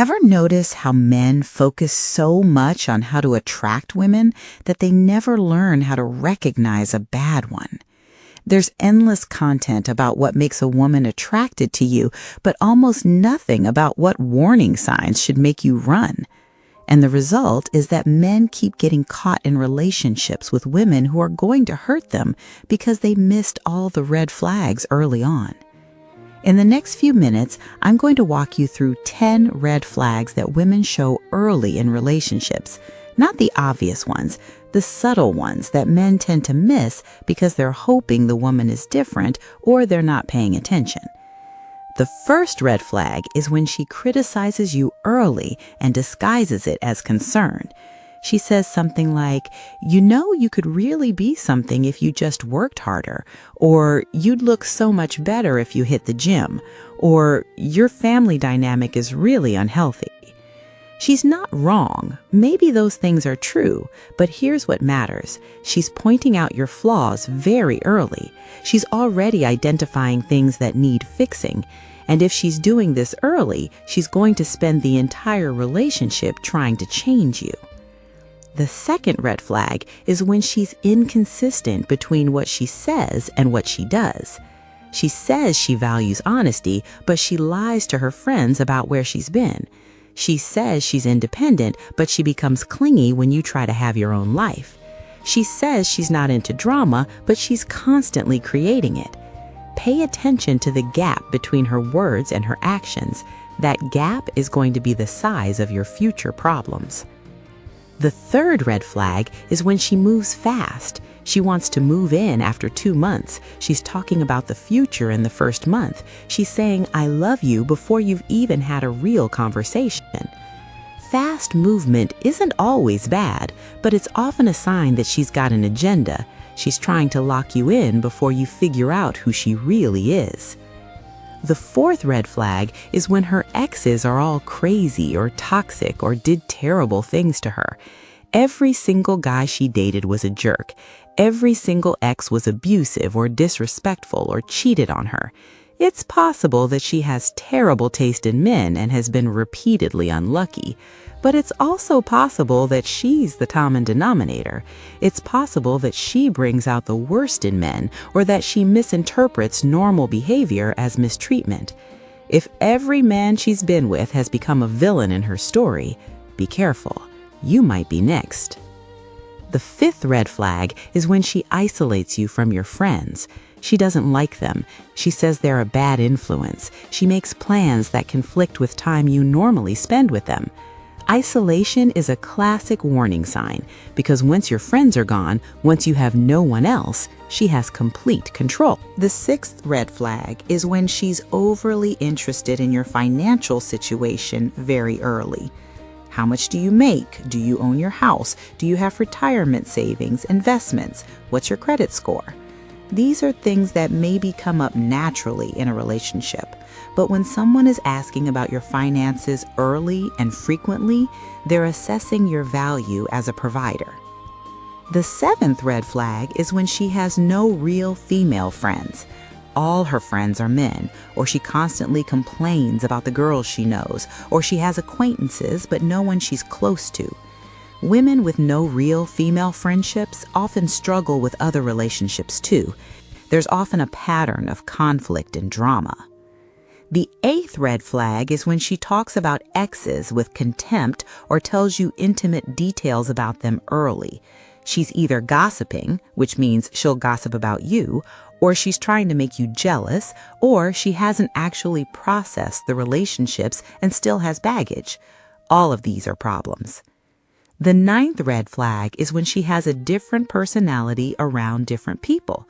Ever notice how men focus so much on how to attract women that they never learn how to recognize a bad one? There's endless content about what makes a woman attracted to you, but almost nothing about what warning signs should make you run. And the result is that men keep getting caught in relationships with women who are going to hurt them because they missed all the red flags early on. In the next few minutes, I'm going to walk you through 10 red flags that women show early in relationships. Not the obvious ones, the subtle ones that men tend to miss because they're hoping the woman is different or they're not paying attention. The first red flag is when she criticizes you early and disguises it as concern. She says something like, you could really be something if you just worked harder, or you'd look so much better if you hit the gym, or your family dynamic is really unhealthy. She's not wrong. Maybe those things are true, but here's what matters. She's pointing out your flaws very early. She's already identifying things that need fixing. And if she's doing this early, she's going to spend the entire relationship trying to change you. The second red flag is when she's inconsistent between what she says and what she does. She says she values honesty, but she lies to her friends about where she's been. She says she's independent, but she becomes clingy when you try to have your own life. She says she's not into drama, but she's constantly creating it. Pay attention to the gap between her words and her actions. That gap is going to be the size of your future problems. The third red flag is when she moves fast. She wants to move in after 2 months. She's talking about the future in the first month. She's saying, I love you before you've even had a real conversation. Fast movement isn't always bad, but it's often a sign that she's got an agenda. She's trying to lock you in before you figure out who she really is. The fourth red flag is when her exes are all crazy or toxic or did terrible things to her. Every single guy she dated was a jerk. Every single ex was abusive or disrespectful or cheated on her. It's possible that she has terrible taste in men and has been repeatedly unlucky. But it's also possible that she's the common denominator. It's possible that she brings out the worst in men, or that she misinterprets normal behavior as mistreatment. If every man she's been with has become a villain in her story, be careful. You might be next. The fifth red flag is when she isolates you from your friends. She doesn't like them. She says they're a bad influence. She makes plans that conflict with time you normally spend with them. Isolation is a classic warning sign because once your friends are gone, once you have no one else, she has complete control. The sixth red flag is when she's overly interested in your financial situation very early. How much do you make? Do you own your house? Do you have retirement savings, investments? What's your credit score? These are things that maybe come up naturally in a relationship. But when someone is asking about your finances early and frequently, they're assessing your value as a provider. The seventh red flag is when she has no real female friends. All her friends are men, or she constantly complains about the girls she knows, or she has acquaintances but no one she's close to. Women with no real female friendships often struggle with other relationships too. There's often a pattern of conflict and drama. The eighth red flag is when she talks about exes with contempt or tells you intimate details about them early. She's either gossiping, which means she'll gossip about you, or she's trying to make you jealous, or she hasn't actually processed the relationships and still has baggage. All of these are problems. The ninth red flag is when she has a different personality around different people.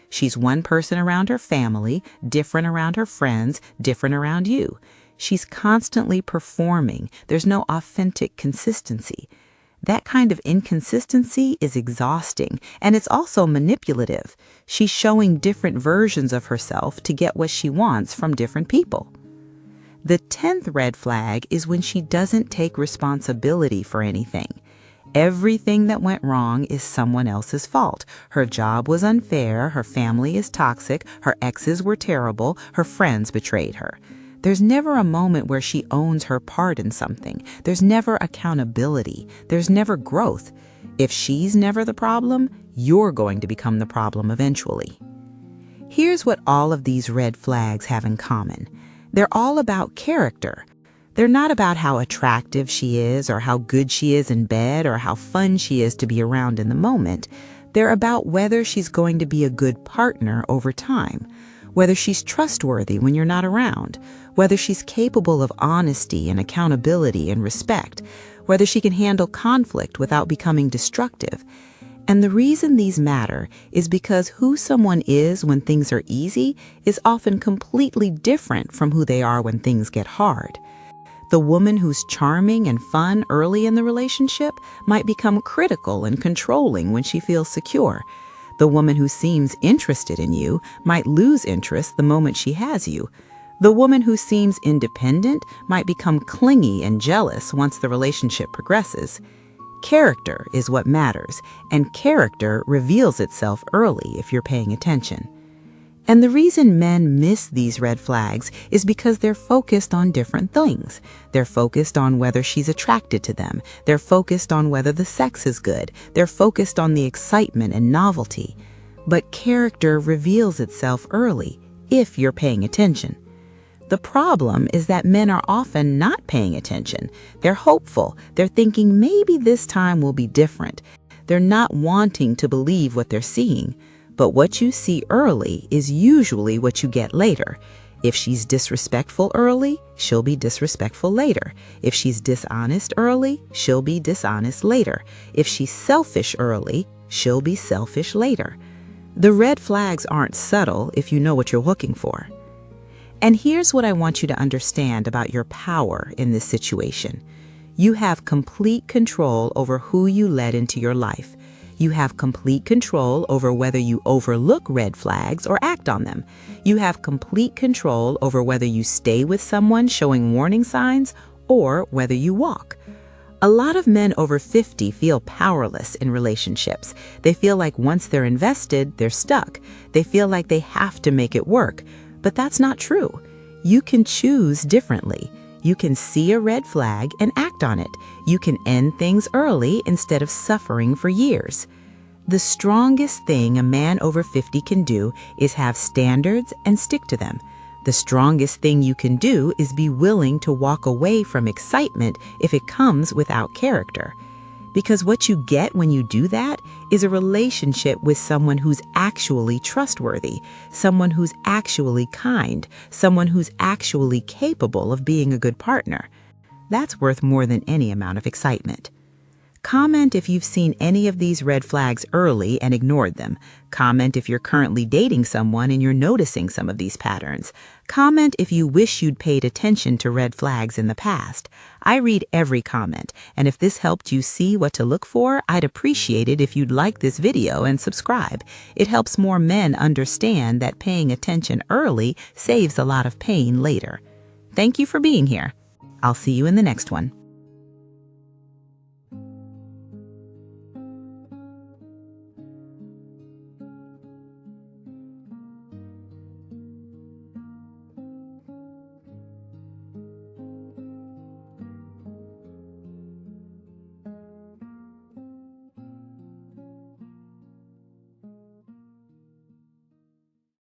She's one person around her family, different around her friends, different around you. She's constantly performing. There's no authentic consistency. That kind of inconsistency is exhausting, and it's also manipulative. She's showing different versions of herself to get what she wants from different people. The 10th red flag is when she doesn't take responsibility for anything. Everything that went wrong is someone else's fault. Her job was unfair, her family is toxic, her exes were terrible, her friends betrayed her. There's never a moment where she owns her part in something. There's never accountability. There's never growth. If she's never the problem, you're going to become the problem eventually. Here's what all of these red flags have in common. They're all about character. They're not about how attractive she is or how good she is in bed or how fun she is to be around in the moment. They're about whether she's going to be a good partner over time, whether she's trustworthy when you're not around, whether she's capable of honesty and accountability and respect, whether she can handle conflict without becoming destructive. And the reason these matter is because who someone is when things are easy is often completely different from who they are when things get hard. The woman who's charming and fun early in the relationship might become critical and controlling when she feels secure. The woman who seems interested in you might lose interest the moment she has you. The woman who seems independent might become clingy and jealous once the relationship progresses. Character is what matters, and character reveals itself early if you're paying attention. And the reason men miss these red flags is because they're focused on different things. They're focused on whether she's attracted to them. They're focused on whether the sex is good. They're focused on the excitement and novelty. But character reveals itself early if you're paying attention. The problem is that men are often not paying attention. They're hopeful. They're thinking maybe this time will be different. They're not wanting to believe what they're seeing. But what you see early is usually what you get later. If she's disrespectful early, she'll be disrespectful later. If she's dishonest early, she'll be dishonest later. If she's selfish early, she'll be selfish later. The red flags aren't subtle if you know what you're looking for. And here's what I want you to understand about your power in this situation. You have complete control over who you let into your life. You have complete control over whether you overlook red flags or act on them. You have complete control over whether you stay with someone showing warning signs or whether you walk. A lot of men over 50 feel powerless in relationships. They feel like once they're invested, they're stuck. They feel like they have to make it work. But that's not true. You can choose differently. You can see a red flag and act on it. You can end things early instead of suffering for years. The strongest thing a man over 50 can do is have standards and stick to them. The strongest thing you can do is be willing to walk away from excitement if it comes without character. Because what you get when you do that is a relationship with someone who's actually trustworthy, someone who's actually kind, someone who's actually capable of being a good partner. That's worth more than any amount of excitement. Comment if you've seen any of these red flags early and ignored them. Comment if you're currently dating someone and you're noticing some of these patterns. Comment if you wish you'd paid attention to red flags in the past. I read every comment, and if this helped you see what to look for, I'd appreciate it if you'd like this video and subscribe. It helps more men understand that paying attention early saves a lot of pain later. Thank you for being here. I'll see you in the next one.